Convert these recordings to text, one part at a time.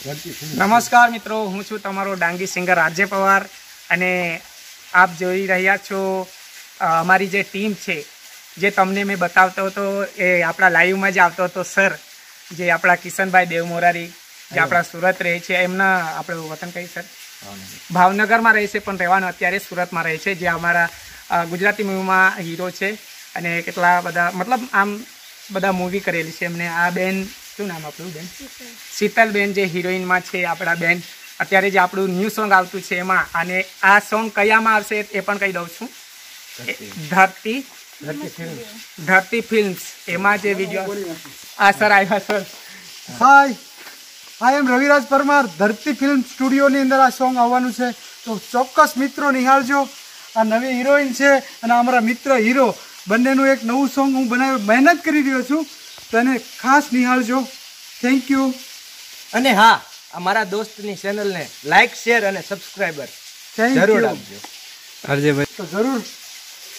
નમસ્કાર મિત્રો, હું છું તમારો ડાંગી સિંગર રાજ્ય પવાર અને આપ જોઈ રહ્યા છો અમારી જે ટીમ છે, જે તમને મેં બતાવતો હતો એ આપણા લાઈવમાં જ આવતો હતો સર, જે આપણા કિશનભાઈ દેવ મોરારી, જે આપણા સુરત રહે છે. એમના આપણું વતન કઈ સર? ભાવનગરમાં રહે છે, પણ રહેવાનું અત્યારે સુરતમાં રહે છે. જે અમારા ગુજરાતી મૂવીમાં હીરો છે અને કેટલા બધા મતલબ આમ બધા મૂવી કરેલી છે એમને. આ બેન, શું નામ આપણું બેન? શીતલબેન, જે હિરોઈનમાં છે આપણા બેન. અત્યારે જે આપણું ન્યૂ સોંગ આવતું છે એમાં, અને આ સોંગ કયામાં આવશે એ પણ કહી દઉં છું. ધરતી ફિલ્મ્સ, એમાં જે વિડીયો આ સર આવ્યા સર. હાય, આઈ એમ રવિરાજ પરમાર. ધરતી ફિલ્મ સ્ટુડિયોની અંદર આ સોંગ આવવાનું છે, તો ચોક્કસ મિત્રો નિહાળજો. આ નવી હિરોઈન છે અને અમારા મિત્ર હીરો, બંનેનું એક નવું સોંગ હું મહેનત કરી રહ્યો છું, તો એને ખાસ નિહાળજો. Thank you. અને હા, અમારા દોસ્તની ચેનલને લાઈક, શેર અને સબસ્ક્રાઇબર જરૂર આપજો. અરજયભાઈ, તો જરૂર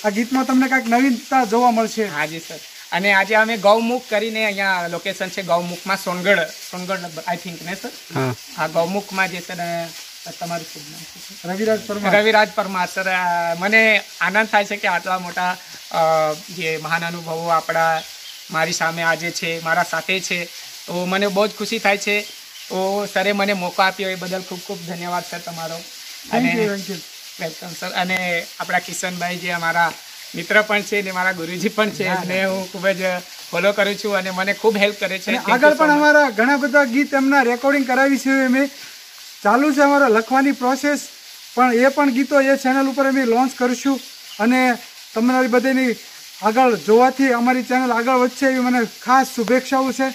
આ ગીતમાં તમને કાંઈક નવીનતા જોવા મળશે. હાજી સર. અને આજે અમે ગૌમુખ કરીને, અહીંયા લોકેશન છે ગૌમુખમાં, સોનગઢ આઈ થિંક ને સર? હા, ગૌમુખમાં જે સર. તમારું શુભ નામ છે? રવિરાજ પરમાર. રવિરાજ પરમાર સર. મને આનંદ થાય છે કે આટલા મોટા જે મહાન અનુભવો આપણા મારી સામે આજે છે, મારા સાથે છે, તો મને બહુ જ ખુશી થાય છે. તો સરે મને મોકો આપ્યો એ બદલ ખૂબ ખૂબ ધન્યવાદ સર તમારો. અને વેલકમ સર. અને આપણા કિશનભાઈ, જે અમારા મિત્ર પણ છે ને મારા ગુરુજી પણ છે, અને હું ખૂબ જ ફોલો કરું છું અને મને ખૂબ હેલ્પ કરે છે. આગળ પણ અમારા ઘણા બધા ગીત એમના રેકોર્ડિંગ કરાવી છે, અમે ચાલુ છે અમારા લખવાની પ્રોસેસ, પણ એ પણ ગીતો એ ચેનલ ઉપર અમે લોન્ચ કરીશું. અને તમારી બધાની આગળ જોવાથી અમારી ચેનલ આગળ વધશે એવી મને ખાસ શુભેચ્છાઓ છે.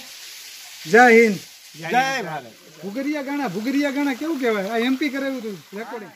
જય હિન્દ, જય ભારત. ભુગરિયા ગાણા કેવું કહેવાય? આ એમપી કરાવ્યું હતું રેકોર્ડિંગ.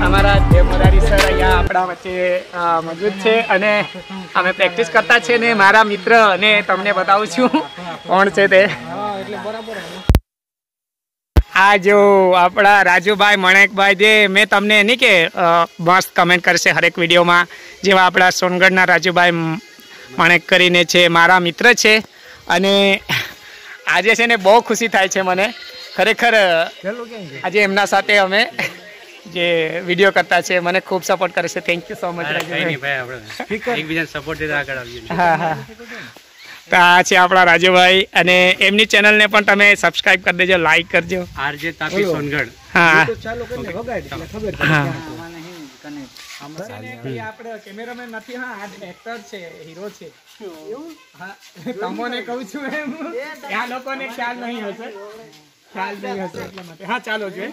અમારા દેવ મોરારી સર અહીંયા આપણા વચ્ચે મौजूद છે અને અમે પ્રેક્ટિસ કરતા છે ને મારા મિત્ર ને તમને બતાવું છું કોણ છે તે. આ જો આપણા રાજુભાઈ મણેકભાઈ, જે મેં તમને નહીં કે મસ્ત કમેન્ટ કરશે હરેક વિડીયોમાં, જેવા આપણા સોનગઢના રાજુભાઈ માણેક કરીને છે, મારા મિત્ર છે. અને આજે છે ને બહુ ખુશી થાય છે મને ખરેખર. આજે એમના સાથે અમે જે વિડીયો કરતા છે, મને ખૂબ સપોર્ટ કરે છે. Thank you so much. હા હા, તો આ છે આપણા રાજુભાઈ, અને એમની ચેનલને પણ તમે સબસ્ક્રાઇબ કરી દેજો, લાઈક કરજો. આરજે તાપી સોનગઢ. હા હા. આપણે કેમેરામેન નથી, હા એક્ટર છે, હીરો છે. હા, તમને કહું છું એમ, આ લોકોને ખ્યાલ નહીં હશે, ખ્યાલ નહીં હશે એટલા માટે. હા ચાલો જોઈએ.